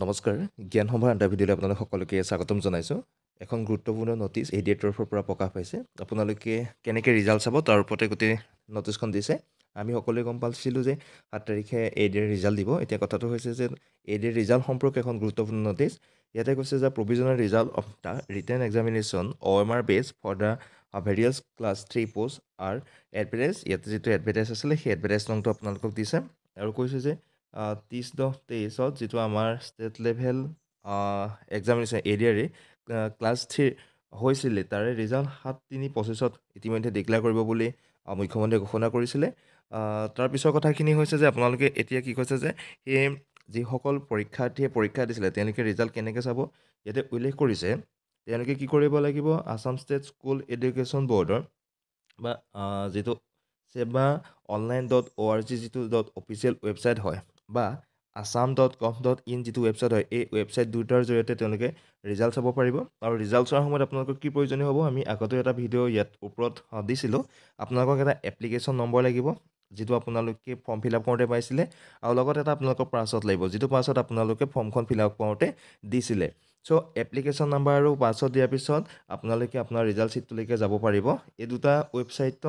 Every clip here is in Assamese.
নমস্কাৰ জ্ঞান সভাৰ এটা ভিডিঅ'লৈ আপোনালোক সকলোকে স্বাগতম জনাইছোঁ এখন গুৰুত্বপূৰ্ণ ন'টিছ এডিএৰ তৰফৰ পৰা প্ৰকাশ পাইছে আপোনালোকে কেনেকৈ ৰিজাল্ট চাব তাৰ ওপৰতে গোটেই ন'টিছখন দিছে আমি সকলোৱে গম পাইছিলোঁ যে 7 তাৰিখে এডিএৰ ৰিজাল্ট দিব এতিয়া কথাটো হৈছে যে এডিএৰ ৰিজাল্ট সম্পৰ্কে এখন গুৰুত্বপূৰ্ণ ন'টিছ ইয়াতে কৈছে যে provisional result of the written examination OMR based for the various class 3 post আৰ এডভাৰটাইজ ইয়াতে যিটো এডভাৰটাইজ আছিলে সেই এডভাৰটাইজ নংটো আপোনালোকক দিছে আৰু কৈছে যে 30/23 যিটো আমাৰ ষ্টেট লেভেল এক্সামিনেশ্যন এডিআৰে ক্লাছ 3 হৈছিলে তাৰে ৰিজাল্ট 7/3/25 ইতিমধ্যে ডিক্লেয়াৰ কৰিব বুলি মুখ্যমন্ত্ৰীয়ে ঘোষণা কৰিছিলে তাৰ পিছৰ কথাখিনি হৈছে যে আপোনালোকে এতিয়া কি কৈছে যে সেই যিসকল পৰীক্ষাৰ্থীয়ে পৰীক্ষা দিছিলে তেওঁলোকে ৰিজাল্ট কেনেকৈ চাব ইয়াতে উল্লেখ কৰিছে তেওঁলোকে কি কৰিব লাগিব আছাম ষ্টেট স্কুল এডুকেশ্যন বৰ্ডৰ বা যিটো seva.online.org যিটো অফিচিয়েল ৱেবছাইট হয় বা assam.gov.in যিটো ৱেবছাইট হয় এই ৱেবছাইট দুটাৰ জৰিয়তে তেওঁলোকে ৰিজাল্ট চাব পাৰিব আৰু ৰিজাল্ট চোৱাৰ সময়ত আপোনালোকৰ কি প্ৰয়োজনীয় হ'ব আমি আগতে এটা ভিডিঅ' ইয়াত ওপৰত দিছিলোঁ আপোনালোকক এটা এপ্লিকেশ্যন নম্বৰ লাগিব যিটো আপোনালোকে ফৰ্ম ফিল আপ কৰোঁতে পাইছিলে আৰু লগতে এটা আপোনালোকৰ পাছৱৰ্ড লাগিব যিটো পাছৱৰ্ড আপোনালোকে ফৰ্মখন ফিল আপ কৰোঁতে দিছিলে চ' এপ্লিকেশ্যন নাম্বাৰ আৰু পাছৱৰ্ড দিয়াৰ পিছত আপোনালোকে আপোনাৰ ৰিজাল্ট শ্বীটটোলৈকে যাব পাৰিব এই দুটা ৱেবছাইটত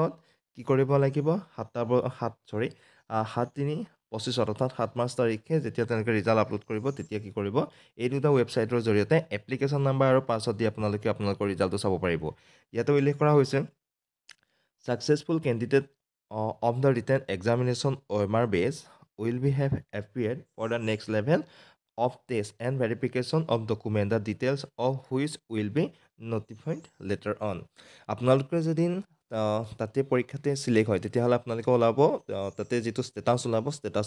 কি কৰিব লাগিব 7/3/25 অৰ্থাৎ 7 মাৰ্চ তাৰিখে যেতিয়া তেওঁলোকে ৰিজাল্ট আপলোড কৰিব তেতিয়া কি কৰিব এই দুটা ৱেবছাইটৰ জৰিয়তে এপ্লিকেশ্যন নাম্বাৰ আৰু পাছৱৰ্ড দি আপোনালোকে আপোনালোকৰ ৰিজাল্টটো চাব পাৰিব ইয়াতে উল্লেখ কৰা হৈছে successful candidate of the written examination OMR based will be have appeared for the next level of test and verification of document the details of which will be notified later on আপোনালোকে যদি তাতে পৰীক্ষাতে চিলেক্ট হয় তেতিয়াহ'লে আপোনালোকে ওলাব তাতে যিটো ষ্টেটাছ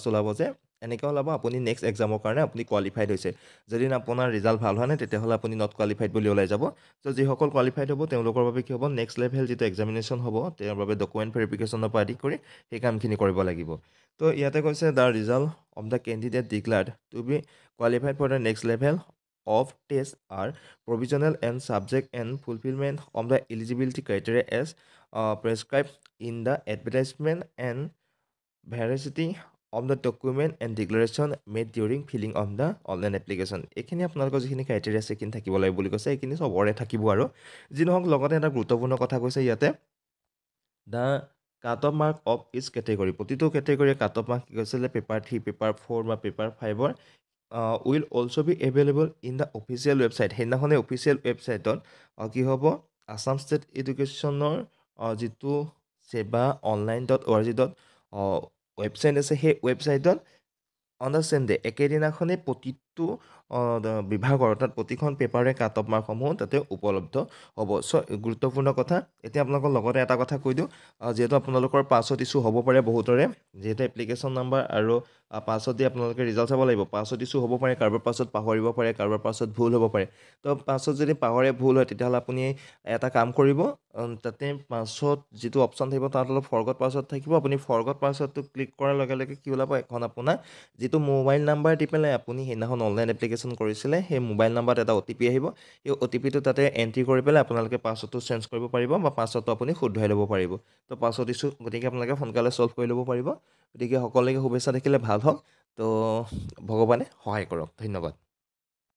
ওলাব যে এনেকৈ ওলাব আপুনি নেক্সট এক্সামৰ কাৰণে আপুনি কোৱালিফাইড হৈছে যদি আপোনাৰ ৰিজাল্ট ভাল হোৱা নাই তেতিয়াহ'লে আপুনি নট কোৱালিফাইড বুলি ওলাই যাব চ' যিসকল কোৱালিফাইড হ'ব তেওঁলোকৰ বাবে কি হ'ব নেক্সট লেভেল যিটো এক্সামিনেশ্যন হ'ব তেওঁৰ বাবে ডকুমেণ্ট ভেৰিফিকেশ্যনৰ পৰা আদি কৰি সেই কামখিনি কৰিব লাগিব তো ইয়াতে কৈছে the result of the candidate declared to be qualified for the next level of test are provisional and subject and fulfillment of the eligibility criteria as prescribed in the advertisement and veracity of the document and declaration made during filling of the online application এইখিনি আপোনালোকৰ যিখিনি ক্ৰাইটেৰিয়া আছে এইখিনি থাকিব লাগিব বুলি কৈছে এইখিনি চবৰে থাকিব আৰু যি নহওক লগতে এটা গুৰুত্বপূৰ্ণ কথা কৈছে ইয়াতে the cut off mark of each category প্ৰতিটো কেটেগৰীয়ে কাট অফ মাৰ্ক কি কৈছিলে পেপাৰ 3 পেপাৰ 4 বা পেপাৰ 5ৰ will also be available in the official website সেইদিনাখনে অফিচিয়েল ৱেবছাইটত কি হ'ব আছাম ষ্টেট এডুকেশ্যনৰ যিটো seva.online.org ৱেবছাইট আছে সেই ৱেবছাইটত অন দ্য চেম ডে একেদিনাখনেই প্ৰতিটো বিভাগৰ অৰ্থাৎ প্ৰতিখন পেপাৰে কাট অফ মাৰ্কসমূহ তাতে উপলব্ধ হ'ব চ' গুৰুত্বপূৰ্ণ কথা এতিয়া আপোনালোকৰ লগতে এটা কথা কৈ দিওঁ যিহেতু আপোনালোকৰ পাছৱৰ্ড ইছ্যু হ'ব পাৰে বহুতৰে যিহেতু এপ্লিকেশ্যন নাম্বাৰ আৰু পাছৱৰ্ড দি আপোনালোকে ৰিজাল্ট চাব লাগিব পাছৱৰ্ড ইছ্যু হ'ব পাৰে কাৰোবাৰ পাছৱৰ্ড পাহৰিব পাৰে কাৰোবাৰ পাছৱৰ্ড ভুল হ'ব পাৰে তো পাছৱৰ্ড যদি পাহৰে ভুল হয় তেতিয়াহ'লে আপুনি এটা কাম কৰিব তাতে পাছৱৰ্ড যিটো অপশ্যন থাকিব তাত অলপ ফৰগট পাছৱৰ্ড থাকিব আপুনি ফৰগট পাছৱৰ্ডটো ক্লিক কৰাৰ লগে লগে কি ওলাব এখন আপোনাৰ যিটো মোবাইল নাম্বাৰ দি পেলাই আপুনি সেইদিনাখন অনলাইন এপ্লিকেশ্যন কৰিছিলে সেই মোবাইল নাম্বাৰত এটা OTP আহিব এই OTPটো তাতে এণ্ট্ৰি কৰি পেলাই আপোনালোকে পাছৱৰ্ডটো চেঞ্জ কৰিব পাৰিব বা পাছৱৰ্ডটো আপুনি শুদ্ধৰাই ল'ব পাৰিব তো পাছৱৰ্ড ইছ্যু গতিকে আপোনালোকে সোনকালে ছল্ভ কৰি ল'ব পাৰিব গতিকে সকলোকে শুভেচ্ছা থাকিলে ভাল হওক তো ভগৱানে সহায় কৰক ধন্যবাদ